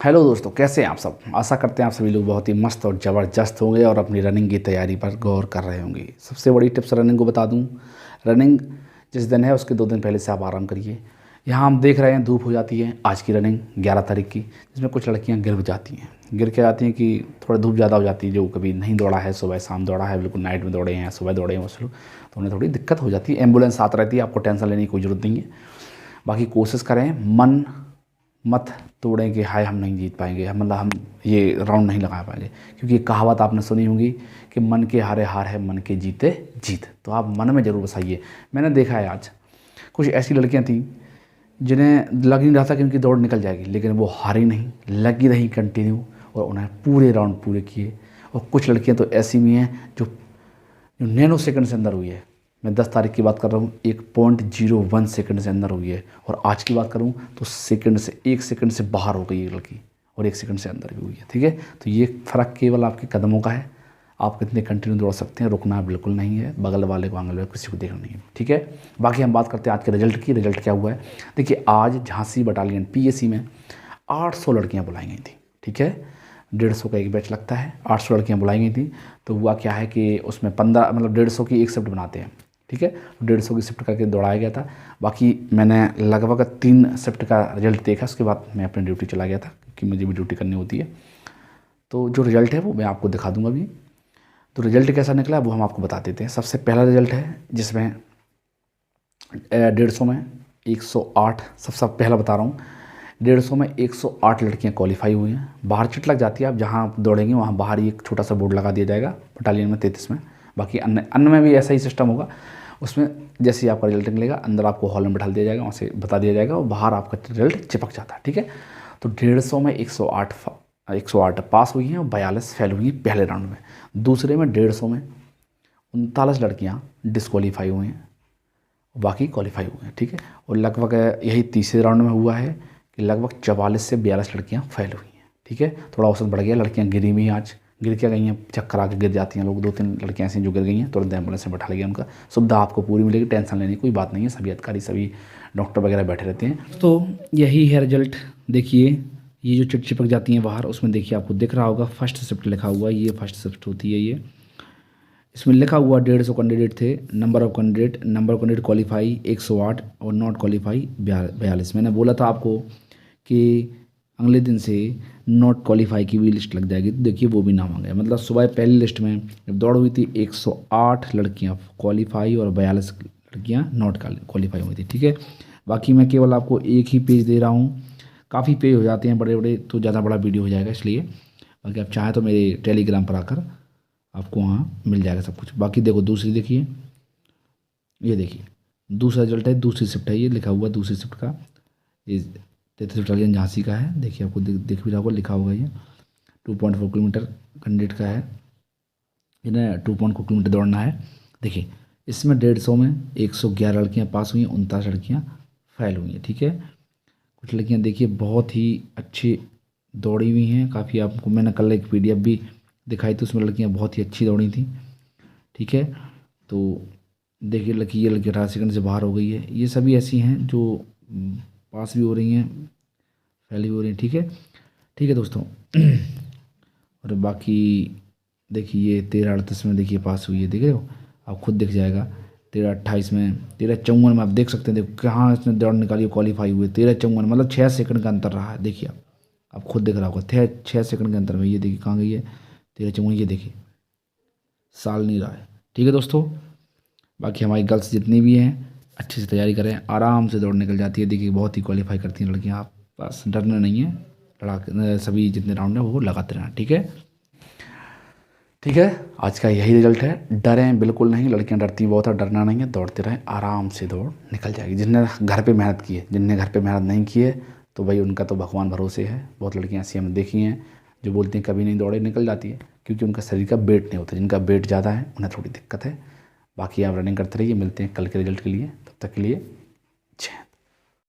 Hello दोस्तों, कैसे हैं आप सब। आशा करते हैं आप सभी लोग बहुत ही मस्त और ज़बरदस्त होंगे और अपनी रनिंग की तैयारी पर गौर कर रहे होंगे। सबसे बड़ी टिप्स रनिंग को बता दूं, रनिंग जिस दिन है उसके 2 दिन पहले से आप आराम करिए। यहाँ हम देख रहे हैं धूप हो जाती है आज की रनिंग 11 तारीख की, जिसमें कुछ लड़कियाँ गिर जाती हैं। गिर के जाती हैं कि थोड़ा धूप ज़्यादा हो जाती है, जो कभी नहीं दौड़ा है, सुबह शाम दौड़ा है, बिल्कुल नाइट में दौड़े हैं, सुबह दौड़े हैं उस लोग, तो उन्हें थोड़ी दिक्कत हो जाती है। एम्बुलेंस साथ रहती है, आपको टेंशन लेने की कोई ज़रूरत नहीं है। बाकी कोशिश करें, मन मत तोड़ें कि हाय हम नहीं जीत पाएंगे, हम ये राउंड नहीं लगा पाएंगे, क्योंकि ये कहावत आपने सुनी होगी कि मन के हारे हार है, मन के जीते जीत। तो आप मन में ज़रूर बसाइए। मैंने देखा है आज कुछ ऐसी लड़कियां थीं जिन्हें लग नहीं रहा था कि उनकी दौड़ निकल जाएगी, लेकिन वो हारी नहीं, लगी रही कंटिन्यू और उन्हें पूरे राउंड पूरे किए। और कुछ लड़कियां तो ऐसी भी हैं जो नैनो सेकंड से अंदर हुई है। मैं 10 तारीख की बात कर रहा हूँ, 1.01 सेकंड से अंदर हुई है। और आज की बात करूँ तो सेकंड से 1 सेकंड से बाहर हो गई है लड़की, और 1 सेकंड से अंदर भी हुई है। ठीक है, तो ये फ़र्क केवल आपके कदमों का है। आप कितने कंटिन्यू दौड़ सकते हैं, रुकना बिल्कुल नहीं है, बगल वाले को आंगल वाले किसी को देखना नहीं है। ठीक है, बाकी हम बात करते हैं आज के रिजल्ट की। रिजल्ट क्या हुआ है देखिए, आज झांसी बटालियन PAC में 800 लड़कियाँ बुलाई गई थी। ठीक है, 150 का एक बैच लगता है, 800 लड़कियाँ बुलाई गई थी। तो हुआ क्या है कि उसमें 15 मतलब 150 की एक शिफ्ट बनाते हैं। ठीक है, 150 की शिफ्ट करके दौड़ाया गया था। बाकी मैंने लगभग 3 शिफ्ट का रिजल्ट देखा, उसके बाद मैं अपनी ड्यूटी चला गया था, क्योंकि मुझे भी ड्यूटी करनी होती है। तो जो रिजल्ट है वो मैं आपको दिखा दूंगा अभी। तो रिजल्ट कैसा निकला वो हम आपको बता देते हैं। सबसे पहला रिजल्ट है जिसमें 150 में 108, सबसे पहला बता रहा हूँ, 150 में 108 लड़कियां क्वालिफाई हुई हैं। बाहर चिट लग जाती है, आप जहाँ आप दौड़ेंगे वहाँ बाहर ही एक छोटा सा बोर्ड लगा दिया जाएगा बटालियन में 33 में। बाकी अन्य में भी ऐसा ही सिस्टम होगा। उसमें जैसे ही आपका रिजल्ट निकलेगा, अंदर आपको हॉल में बैठा दिया जाएगा, वहाँ से बता दिया जाएगा और बाहर आपका रिजल्ट चिपक जाता है। ठीक है, तो 150 में 108 पास हुई हैं और 42 फेल हुई हैं पहले राउंड में। दूसरे में 150 में 39 लड़कियाँ डिस्क्वालीफाई हुई हैं, बाकी क्वालिफाई हुए हैं। ठीक है, और लगभग यही तीसरे राउंड में हुआ है कि लगभग 44 से 42 लड़कियां फेल हुई हैं। ठीक है, थोड़ा औसत बढ़ गया, लड़कियां गिरी भी आज, गिर क्या गई हैं, चक्कर आके गिर जाती हैं लोग। 2-3 लड़कियां ऐसी जो गिर गई हैं, तुरंत एम्बुलेंस में बैठा लिया उनका। सुविधा आपको पूरी मिलेगी, टेंशन लेने की कोई बात नहीं है। सभी अधिकारी, सभी डॉक्टर वगैरह बैठे रहते हैं। तो यही है रिजल्ट। देखिए, ये जो चिट चिपक जाती हैं बाहर, उसमें देखिए आपको दिख रहा होगा फर्स्ट शिफ्ट लिखा हुआ है, ये फर्स्ट शिफ्ट होती है। ये इसमें लिखा हुआ 150 कैंडिडेट थे, नंबर ऑफ कैंडिडेट क्वालिफाई 108 और नॉट क्वालिफाई 42। मैंने बोला था आपको कि अगले दिन से नॉट क्वालिफाई की भी लिस्ट लग जाएगी, तो देखिए वो भी नाम आ गया। मतलब सुबह पहली लिस्ट में जब दौड़ हुई थी 108 लड़कियां क्वालिफाई और 42 लड़कियां नॉट क्वालिफाई हुई थी। ठीक है, बाकी मैं केवल आपको एक ही पेज दे रहा हूँ, काफ़ी पेज हो जाते हैं बड़े बड़े, तो ज़्यादा बड़ा वीडियो हो जाएगा, इसलिए बाकी आप चाहें तो मेरे टेलीग्राम पर आकर आपको वहाँ मिल जाएगा सब कुछ। बाकी देखो दूसरी, देखिए ये देखिए दूसरा रिजल्ट है, दूसरी शिफ्ट है, ये लिखा हुआ दूसरी शिफ्ट का, ये 33 बटालियन झांसी का है। देखिए आपको दिख भी रहा होगा, लिखा होगा ये 2.4 किलोमीटर कैंडिडेट का है, इन्हें 2.4 किलोमीटर दौड़ना है। देखिए इसमें 150 में 111 लड़कियाँ पास हुई हैं, 39 लड़कियाँ फेल हुई हैं। ठीक है, कुछ लड़कियाँ देखिए बहुत ही अच्छी दौड़ी हुई हैं, काफ़ी आपको मैंने कल एक PDF भी दिखाई थी, उसमें लड़कियाँ बहुत ही अच्छी दौड़ी थी। ठीक है, तो देखिए ये लड़की 18 सेकंड से बाहर हो गई है। ये सभी ऐसी हैं जो पास भी हो रही हैं, फेल भी हो रही हैं। ठीक है दोस्तों। और बाकी देखिए ये 13:38 में देखिए पास हुई है, देख रहे हो आप, खुद दिख जाएगा। 13:28 में, 13:54 में आप देख सकते हैं, देखो कहाँ इसने दौड़ निकाली, क्वालिफाई हुए 13:54, मतलब 6 सेकंड का अंतर रहा है। देखिए आप खुद दिख रहा होगा, 6 सेकंड के अंतर में ये देखिए कहाँ गई है 13:54, ये देखिए साल नहीं रहा है। ठीक है दोस्तों, बाकी हमारी गर्ल्स जितनी भी हैं अच्छे से तैयारी करें, आराम से दौड़ निकल जाती है। देखिए बहुत ही क्वालिफाई करती हैं लड़कियाँ, आप बस डरना नहीं है, लड़ा सभी जितने राउंड हैं वो लगाते रहना। ठीक है, आज का यही रिजल्ट है। डरें बिल्कुल नहीं, लड़कियां डरती बहुत है, डरना नहीं है, दौड़ते रहें, आराम से दौड़ निकल जाएगी। जिनने घर पे मेहनत की है, जिनने घर पे मेहनत नहीं की है तो भाई उनका तो भगवान भरोसे है। बहुत लड़कियां ऐसी हमने देखी हैं जो बोलती हैं कभी नहीं दौड़े, निकल जाती है, क्योंकि उनका शरीर का वेट नहीं होता। जिनका वेट ज़्यादा है उन्हें थोड़ी दिक्कत है। बाकी आप रनिंग करते रहिए, मिलते हैं कल के रिजल्ट के लिए, तब तक के लिए जय।